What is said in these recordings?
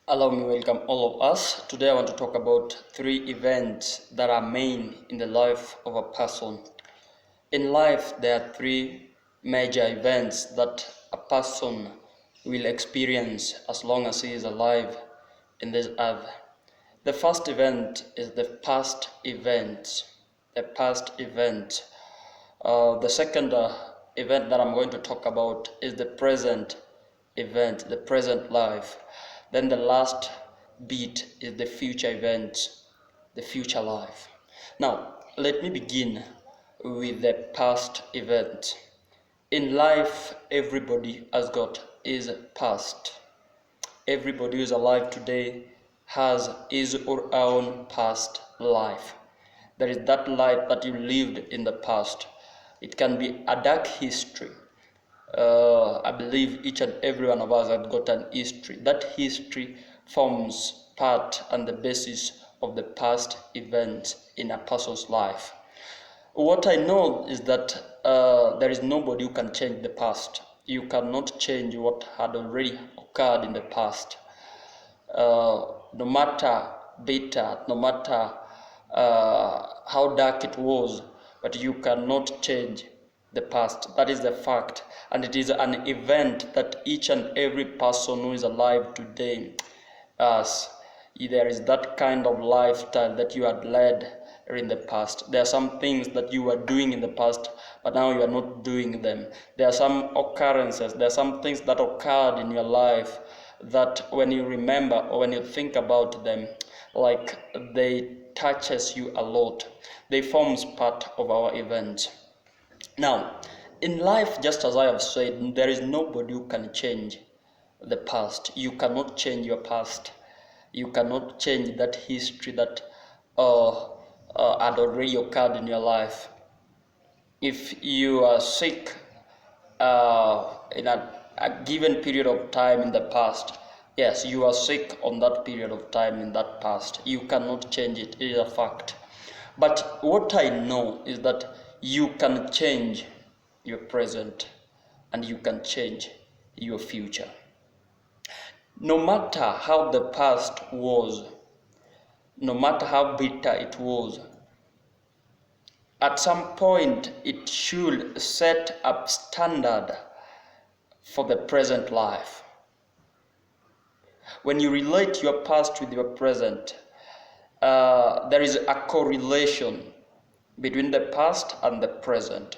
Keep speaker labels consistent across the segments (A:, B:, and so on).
A: Allow me welcome all of us. Today I want to talk about three events that are main in the life of a person. In life, there are three major events that a person will experience as long as he is alive in this earth. The first event is the past event. The past event. The second event that I'm going to talk about is the present event, the present life. Then the last bit is the future event, the future life. Now, let me begin with the past event. In life, everybody has got his past. Everybody who is alive today has his or her own past life. There is that life that you lived in the past. It can be a dark history. I believe each and every one of us has got an history. That history forms part and the basis of the past events in a person's life. What I know is that there is nobody who can change the past. You cannot change what had already occurred in the past. No matter bitter, no matter how dark it was, but you cannot change the past. That is the fact. And it is an event that each and every person who is alive today has. There is that kind of lifestyle that you had led in the past. There are some things that you were doing in the past, but now you are not doing them. There are some occurrences, there are some things that occurred in your life that when you remember or when you think about them, like they touches you a lot. They forms part of our event. Now, in life, just as I have said, there is nobody who can change the past. You cannot change your past. You cannot change that history that had already occurred in your life. If you are sick in a given period of time in the past, yes, you are sick on that period of time in that past. You cannot change it. It is a fact. But what I know is that you can change your present and you can change your future. No matter how the past was, no matter how bitter it was, at some point it should set up standard for the present life. When you relate your past with your present, there is a correlation between the past and the present.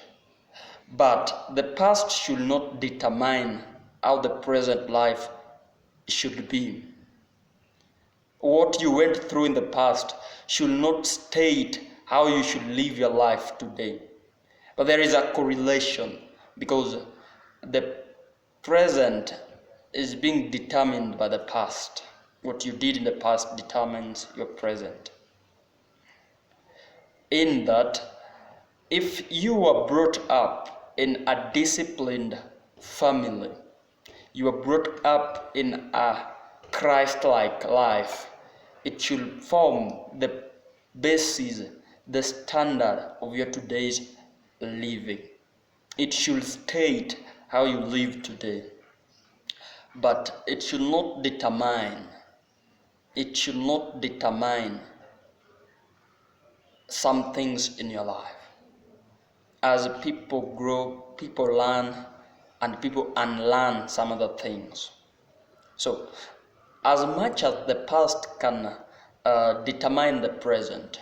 A: But the past should not determine how the present life should be. What you went through in the past should not state how you should live your life today. But there is a correlation because the present is being determined by the past. What you did in the past determines your present. In that, if you were brought up in a disciplined family, you were brought up in a Christ-like life, it should form the basis, the standard of your today's living. It should state how you live today. But it should not determine some things in your life. As people grow, people learn, and people unlearn some other things. So, as much as the past can determine the present,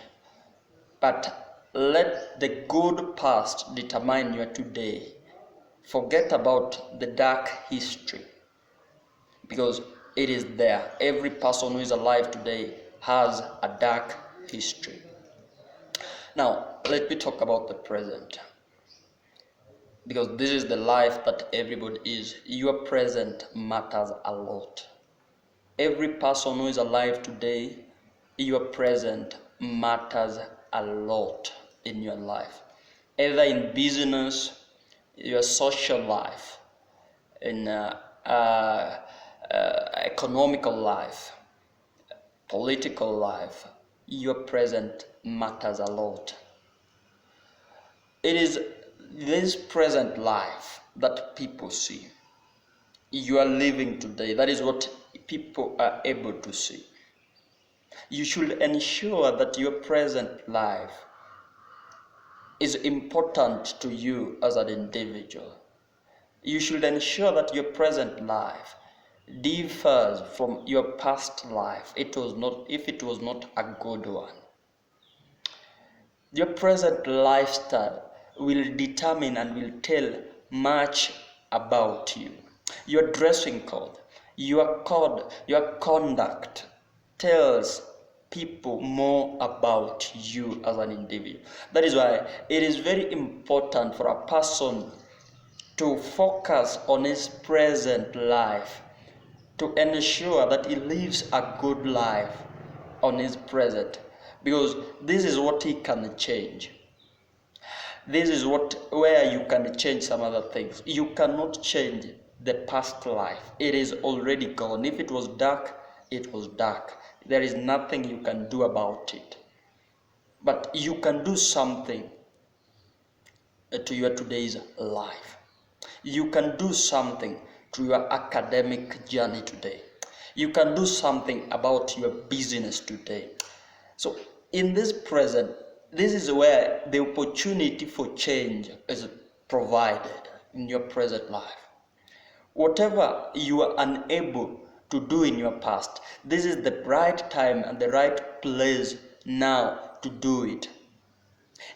A: but let the good past determine your today. Forget about the dark history, because it is there. Every person who is alive today has a dark history. Now, let me talk about the present, because this is the life that everybody is. Your present matters a lot. Every person who is alive today, your present matters a lot in your life. Either in business, your social life, in economical life, political life, your present matters a lot. It is this present life that people see. You are living today. That is what people are able to see. You should ensure that your present life is important to you as an individual. You should ensure that your present life differs from your past life. If it was not a good one. Your present lifestyle will determine and will tell much about you. Your dressing code, your conduct tells people more about you as an individual. That is why it is very important for a person to focus on his present life, to ensure that he lives a good life on his present, because this is what he can change. This is where you can change some other things. You cannot change the past life. It is already gone. If it was dark, it was dark. There is nothing you can do about it. But you can do something to your today's life. You can do something to your academic journey today. You can do something about your business today. So in this present, this is where the opportunity for change is provided in your present life. Whatever you are unable to do in your past, this is the right time and the right place now to do it.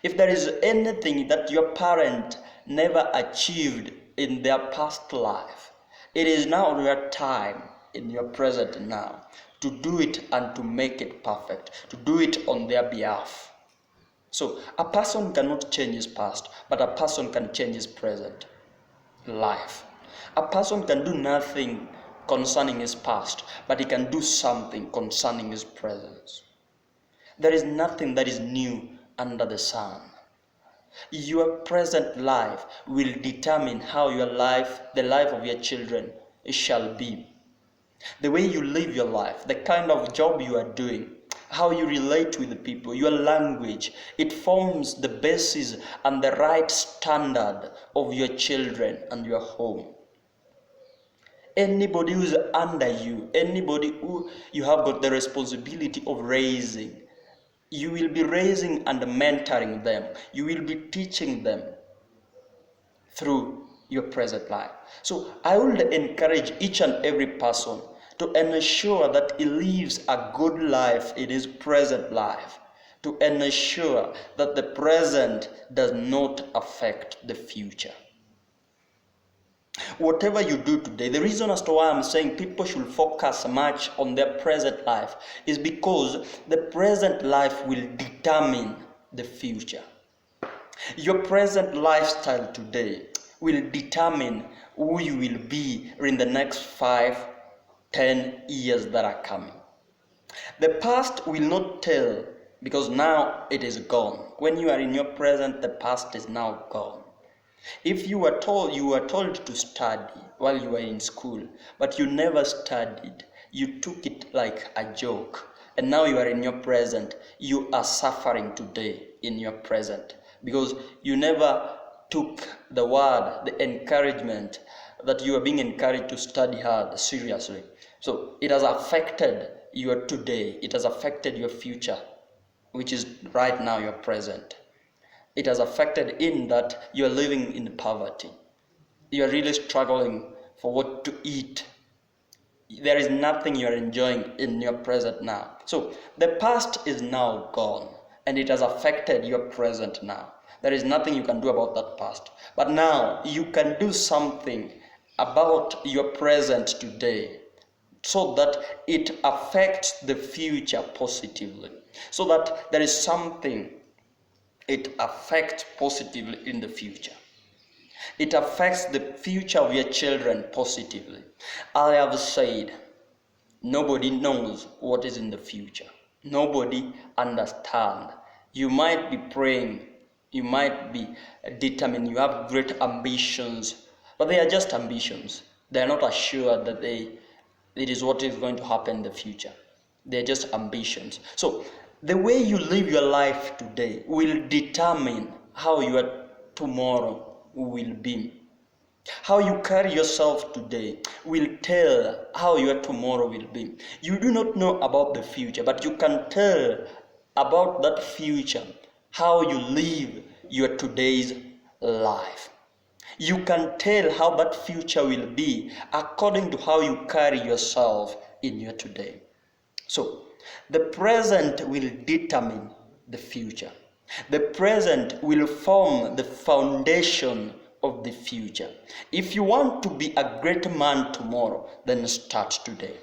A: If there is anything that your parent never achieved in their past life, it is now your time in your present now to do it and to make it perfect, to do it on their behalf. So a person cannot change his past, but a person can change his present life. A person can do nothing concerning his past, but he can do something concerning his present. There is nothing that is new under the sun. Your present life will determine how your life, the life of your children, shall be. The way you live your life, the kind of job you are doing, how you relate with the people, your language, it forms the basis and the right standard of your children and your home. Anybody who is under you, anybody who you have got the responsibility of raising, you will be raising and mentoring them. You will be teaching them through your present life. So I would encourage each and every person to ensure that he lives a good life in his present life, to ensure that the present does not affect the future. Whatever you do today, the reason as to why I'm saying people should focus much on their present life is because the present life will determine the future. Your present lifestyle today will determine who you will be in the next 5, 10 years that are coming. The past will not tell, because now it is gone. When you are in your present, the past is now gone. If you were told to study while you were in school, but you never studied, you took it like a joke, and now you are in your present, you are suffering today in your present, because you never took the word, the encouragement that you are being encouraged to study hard seriously. So it has affected your today, it has affected your future, which is right now your present. It has affected in that you are living in poverty. You are really struggling for what to eat. There is nothing you are enjoying in your present now. So the past is now gone, and it has affected your present now. There is nothing you can do about that past. But now you can do something about your present today, so that it affects the future positively. So that there is something it affects positively in the future. It affects the future of your children positively. I have said, nobody knows what is in the future. Nobody understands. You might be praying, you might be determined, you have great ambitions, but they are just ambitions. They are not assured that it is what is going to happen in the future. They are just ambitions. So the way you live your life today will determine how your tomorrow will be. How you carry yourself today will tell how your tomorrow will be. You do not know about the future, but you can tell about that future how you live your today's life. You can tell how that future will be according to how you carry yourself in your today. So, the present will determine the future. The present will form the foundation of the future. If you want to be a great man tomorrow, then start today.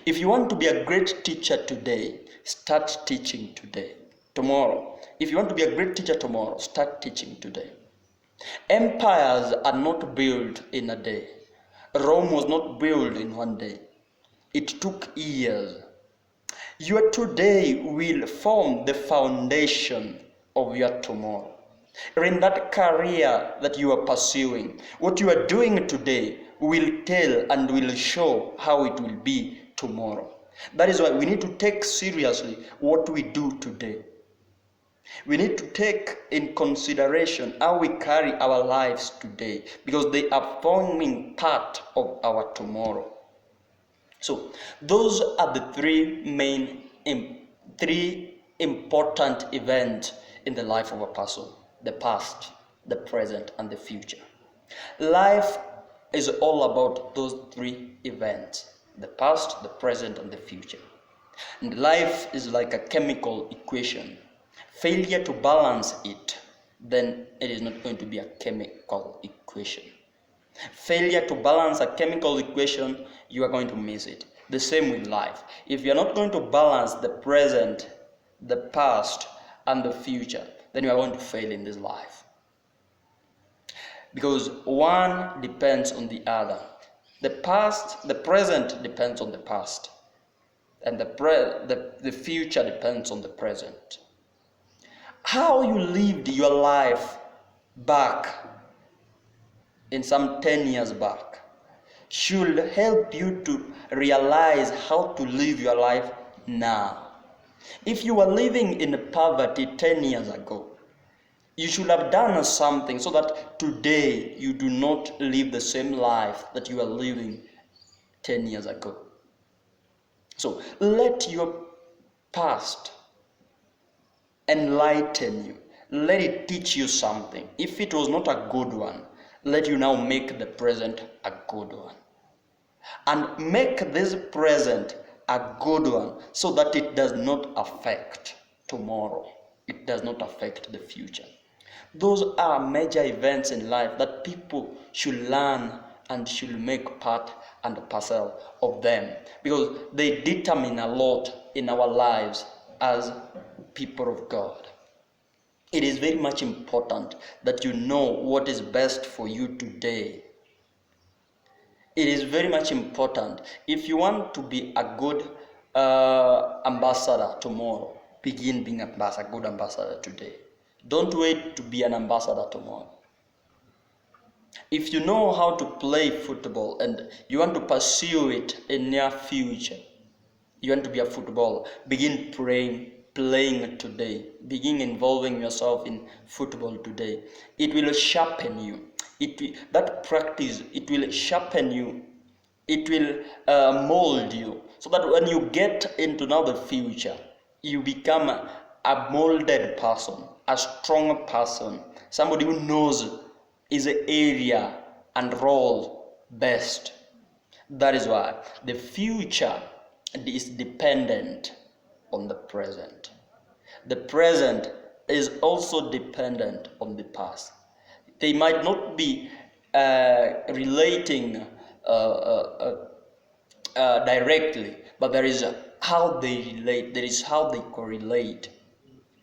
A: If you want to be a great teacher today, start teaching today. Tomorrow. If you want to be a great teacher tomorrow, start teaching today. Empires are not built in a day. Rome was not built in one day. It took years. Your today will form the foundation of your tomorrow. In that career that you are pursuing, what you are doing today will tell and will show how it will be tomorrow. That is why we need to take seriously what we do today. We need to take in consideration how we carry our lives today, because they are forming part of our tomorrow. So those are the three important events in the life of a person: the past, the present, and the future. Life is all about those three events: the past, the present, and the future. And life is like a chemical equation. Failure to balance it, then it is not going to be a chemical equation. Failure to balance a chemical equation, you are going to miss it. The same with life. If you are not going to balance the present, the past, and the future, then you are going to fail in this life. Because one depends on the other. The present depends on the past, and the future depends on the present. How you lived your life back in some 10 years back should help you to realize how to live your life now. If you were living in poverty 10 years ago, you should have done something so that today you do not live the same life that you were living 10 years ago. So let your past enlighten you. Let it teach you something. If it was not a good one, let you now make the present a good one. And make this present a good one so that it does not affect tomorrow. It does not affect the future. Those are major events in life that people should learn and should make part and parcel of them, because they determine a lot in our lives as people of God. It is very much important that you know what is best for you today. It is very much important. If you want to be a good ambassador tomorrow, begin being a good ambassador today. Don't wait to be an ambassador tomorrow. If you know how to play football and you want to pursue it in near future, you want to be a footballer, begin playing today. Begin involving yourself in football today. It will sharpen you. That practice, it will sharpen you. It will mold you, so that when you get into now the future, you become a molded person, a strong person, somebody who knows his area and role best. That is why the future is dependent on the present. The present is also dependent on the past. They might not be relating directly, but there is how they relate. There is how they correlate,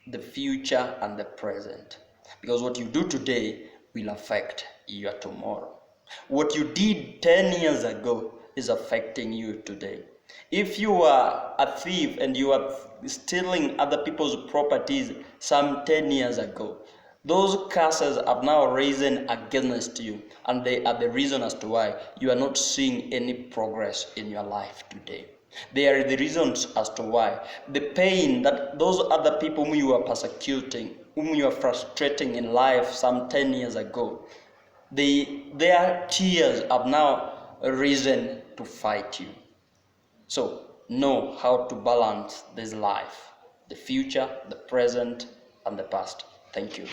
A: the future and the present. Because what you do today will affect your tomorrow. What you did 10 years ago is affecting you today. If you are a thief and you are stealing other people's properties some 10 years ago, those curses have now risen against you, and they are the reason as to why you are not seeing any progress in your life today. They are the reasons as to why the pain that those other people whom you are persecuting, whom you are frustrating in life some 10 years ago, their tears have now risen to fight you. So know how to balance this life, the future, the present, and the past. Thank you.